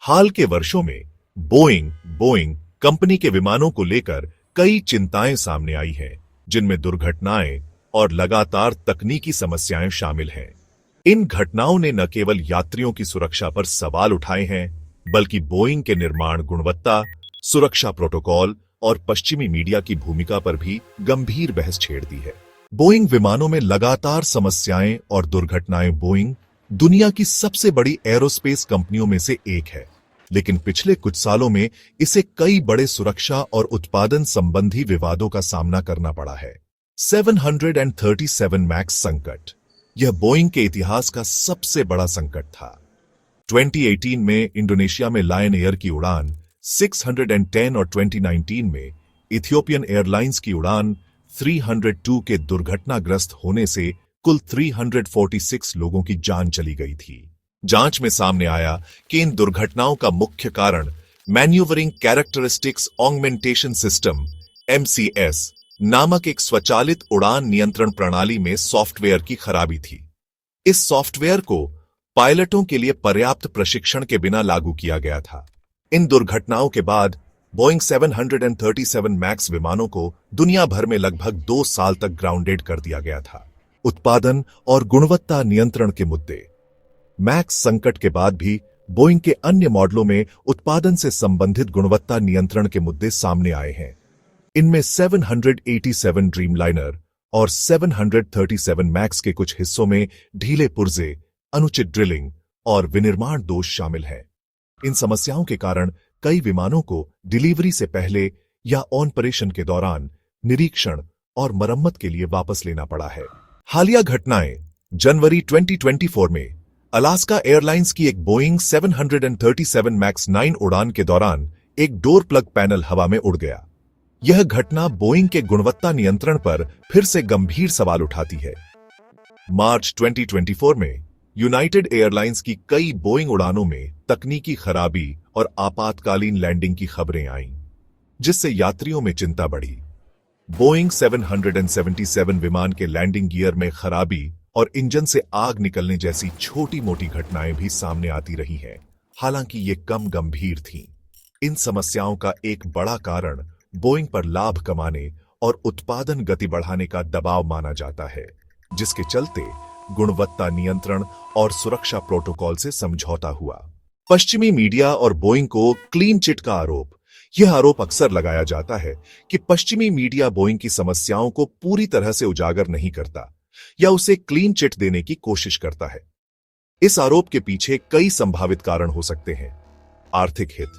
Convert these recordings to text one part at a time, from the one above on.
हाल के वर्षों में बोइंग कंपनी के विमानों को लेकर कई चिंताएं सामने आई हैं, जिनमें दुर्घटनाएं और लगातार तकनीकी समस्याएं शामिल हैं। इन घटनाओं ने न केवल यात्रियों की सुरक्षा पर सवाल उठाए हैं, बल्कि बोइंग के निर्माण गुणवत्ता, सुरक्षा प्रोटोकॉल और पश्चिमी मीडिया की भूमिका पर भी गंभीर बहस छेड़ दी है। बोइंग विमानों में लगातार समस्याएं और दुर्घटनाएं बोइंग दुनिया की सबसे बड़ी एरोस्पेस कंपनियों में से एक है, लेकिन पिछले कुछ सालों में इसे कई बड़े सुरक्षा और उत्पादन संबंधी विवादों का सामना करना पड़ा है। 737 मैक्स संकट यह बोइंग के इतिहास का सबसे बड़ा संकट था। 2018 में इंडोनेशिया में लायन एयर की उड़ान 610 और 2019 में इथियोपियन एयरलाइंस की उड़ान 302 के दुर्घटनाग्रस्त होने से कुल 346 लोगों की जान चली गई थी। जांच में सामने आया कि इन दुर्घटनाओं का मुख्य कारण manoeuvring characteristics augmentation system (MCS) नामक एक स्वचालित उड़ान नियंत्रण प्रणाली में सॉफ्टवेयर की खराबी थी। इस सॉफ्टवेयर को पायलटों के लिए पर्याप्त प्रशिक्षण के बिना लागू किया गया था। इन दुर्घटनाओं के बाद बोइंग 737 मैक्स विमानों को दुनिया भर में लगभग 2 साल तक ग्राउंडेड कर दिया गया था। उत्पादन और गुणवत्ता नियंत्रण के मुद्दे। मैक्स संकट के बाद भी बोइंग के अन्य मॉडलों में उत्पादन से संबंधित गुणवत्ता नियंत्रण के मुद्दे सामने आए हैं। इनमें 787 ड्रीमलाइनर और 737 मैक्स के कुछ हिस्सों में ढीले पुर्जे, अनुचित ड्रिलिंग और विनिर्माण दोष शामिल हैं। इन समस्याओं के कारण कई विमानों को डिलीवरी से पहले या ऑपरेशन के दौरान निरीक्षण और मरम्मत के लिए वापस लेना पड़ा है। हालिया घटनाएं। जनवरी 2024 में अलास्का एयरलाइंस की एक बोइंग 737 मैक्स 9 उड़ान के दौरान एक डोर प्लग पैनल हवा में उड़ गया। यह घटना बोइंग के गुणवत्ता नियंत्रण पर फिर से गंभीर सवाल उठाती है। मार्च 2024 में यूनाइटेड एयरलाइंस की कई बोइंग उड़ानों में तकनीकी खराबी और आपातकालीन लैंडिंग की खबरें आईं, जिससे यात्रियों में चिंता बढ़ी। बोइंग 777 विमान के लैंडिंग गियर में खराबी और इंजन से आग निकलने जैसी छोटी-मोटी घटनाएं भी सामने आती रही हैं, हालांकि ये कम गंभीर थीं। इन समस्याओं का एक बड़ा कारण बोइंग पर लाभ कमाने और उत्पादन गति बढ़ाने का दबाव माना जाता है, जिसके चलते गुणवत्ता नियंत्रण और सुरक्षा प्रोटोकॉल से समझौता हुआ। पश्चिमी मीडिया और बोइंग को क्लीन चिट का आरोप। यह आरोप अक्सर लगाया जाता है कि पश्चिमी मीडिया बोइंग की समस्याओं को पूरी तरह से उजागर नहीं करता या उसे क्लीन चिट देने की कोशिश करता है। इस आरोप के पीछे कई संभावित कारण हो सकते हैं। आर्थिक हित।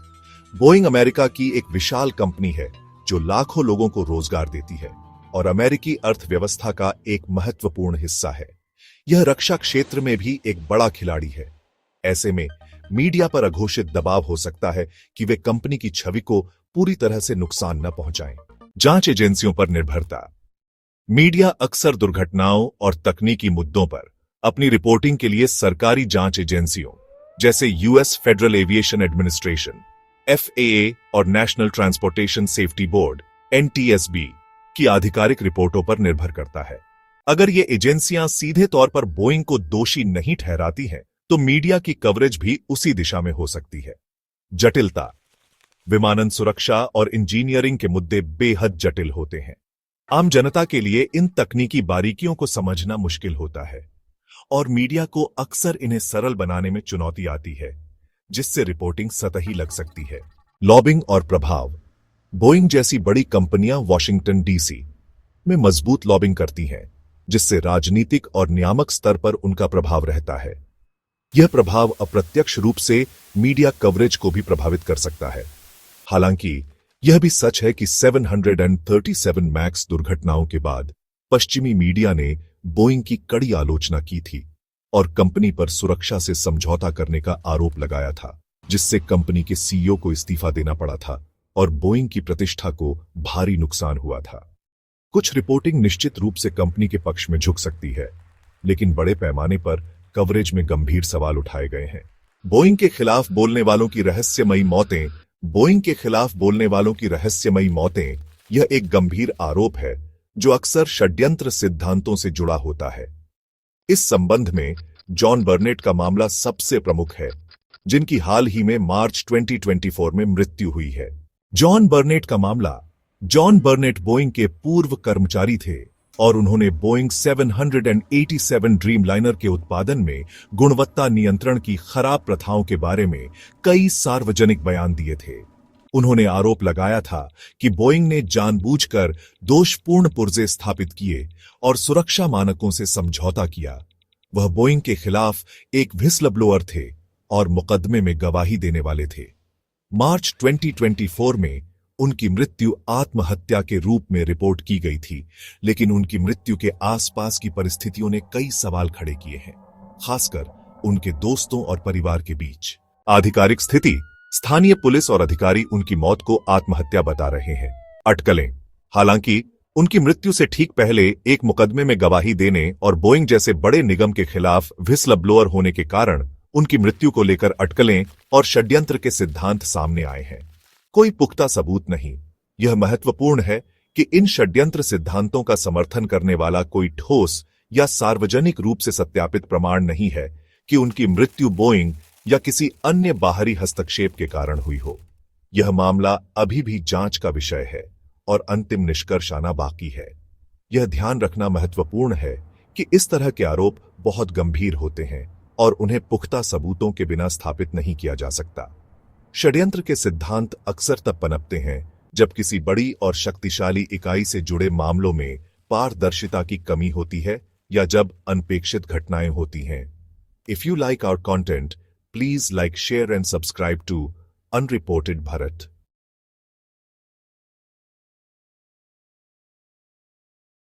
बोइंग अमेरिका की एक विशाल कंपनी है जो लाखों लोगों को रोजगार देती है और अमेरिकी अर्थव्यवस्था का एक महत्वपूर्ण हिस्सा है। यह रक्षा क्षेत्र में भी एक बड़ा खिलाड़ी है। ऐसे में मीडिया पर अघोषित दबाव हो सकता है कि वे कंपनी की छवि को पूरी तरह से नुकसान न पहुंचाएं। जांच एजेंसियों पर निर्भरता। मीडिया अक्सर दुर्घटनाओं और तकनीकी मुद्दों पर अपनी रिपोर्टिंग के लिए सरकारी जांच एजेंसियों जैसे US federal aviation administration (FAA) और national transportation safety board (NTSB) की आधिकारिक रिपोर्टों पर निर्भर करता है। अगर ये एजेंसियां सीधे तौर पर बोइंग को दोषी नहीं ठहराती हैं, तो मीडिया की कवरेज भी उसी दिशा में हो सकती है। जटिलता। विमानन सुरक्षा और इंजीनियरिंग के मुद्दे बेहद जटिल होते हैं। आम जनता के लिए इन तकनीकी बारीकियों को समझना मुश्किल होता है और मीडिया को अक्सर इन्हें सरल बनाने में चुनौती आती है, जिससे रिपोर्टिंग सतही लग सकती है। लॉबिंग और प्रभाव। बोइंग जैसी बड़ी कंपनियां वॉशिंगटन DC में मजबूत लॉबिंग करती हैं, जिससे राजनीतिक और नियामक स्तर पर उनका प्रभाव रहता है। यह प्रभाव अप्रत्यक्ष रूप से मीडिया कवरेज को भी प्रभावित कर सकता है। हालांकि यह भी सच है कि 737 मैक्स दुर्घटनाओं के बाद पश्चिमी मीडिया ने बोइंग की कड़ी आलोचना की थी और कंपनी पर सुरक्षा से समझौता करने का आरोप लगाया था, जिससे कंपनी के CEO को इस्तीफा देना पड़ा था और बोइंग की प्रतिष्ठा को भारी नुकसान हुआ था। कुछ रिपोर्टिंग निश्चित रूप से कंपनी के पक्ष में झुक सकती है, लेकिन बड़े पैमाने पर कवरेज में गंभीर सवाल उठाए गए हैं। बोइंग के खिलाफ बोलने वालों की रहस्यमयी मौतें। बोइंग के खिलाफ बोलने वालों की रहस्यमयी मौतें यह एक गंभीर आरोप है जो अक्सर षड्यंत्र सिद्धांतों से जुड़ा होता है। इस संबंध में जॉन बर्नेट का मामला सबसे प्रमुख है, जिनकी हाल ही में मार्च 2024 में मृत्यु हुई है। जॉन बर्नेट का मामला। जॉन बर्नेट बोइंग के पूर्व कर्मचारी थे और उन्होंने बोइंग 787 ड्रीमलाइनर के उत्पादन में गुणवत्ता नियंत्रण की खराब प्रथाओं के बारे में कई सार्वजनिक बयान दिए थे। उन्होंने आरोप लगाया था कि बोइंग ने जानबूझकर दोषपूर्ण पुर्जे स्थापित किए और सुरक्षा मानकों से समझौता किया। वह बोइंग के खिलाफ एक व्हिसलब्लोअर थे और मुकदमे में गवाही देने वाले थे। मार्च 2024 में उनकी मृत्यु आत्महत्या के रूप में रिपोर्ट की गई थी, लेकिन उनकी मृत्यु के आसपास की परिस्थितियों ने कई सवाल खड़े किए हैं, खासकर उनके दोस्तों और परिवार के बीच। आधिकारिक स्थिति। स्थानीय पुलिस और अधिकारी उनकी मौत को आत्महत्या बता रहे हैं। अटकलें। हालांकि उनकी मृत्यु से ठीक पहले एक मुकदमे में गवाही देने और बोइंग जैसे बड़े निगम के खिलाफ व्हिसलब्लोअर होने के कारण उनकी मृत्यु को लेकर अटकलें और षड्यंत्र के सिद्धांत सामने आए हैं। कोई पुख्ता सबूत नहीं। यह महत्वपूर्ण है कि इन षड्यंत्र सिद्धांतों का समर्थन करने वाला कोई ठोस या सार्वजनिक रूप से सत्यापित प्रमाण नहीं है कि उनकी मृत्यु बोइंग या किसी अन्य बाहरी हस्तक्षेप के कारण हुई हो। यह मामला अभी भी जांच का विषय है और अंतिम निष्कर्ष आना बाकी है। यह ध्यान रखना महत्वपूर्ण है कि इस तरह के आरोप बहुत गंभीर होते हैं और उन्हें पुख्ता सबूतों के बिना स्थापित नहीं किया जा सकता। षड्यंत्र के सिद्धांत अक्सर तब पनपते हैं जब किसी बड़ी और शक्तिशाली इकाई से जुड़े मामलों में पारदर्शिता की कमी होती है या जब अनपेक्षित घटनाएं होती हैं। If you like our content, please like, share and subscribe to unreported Bharat.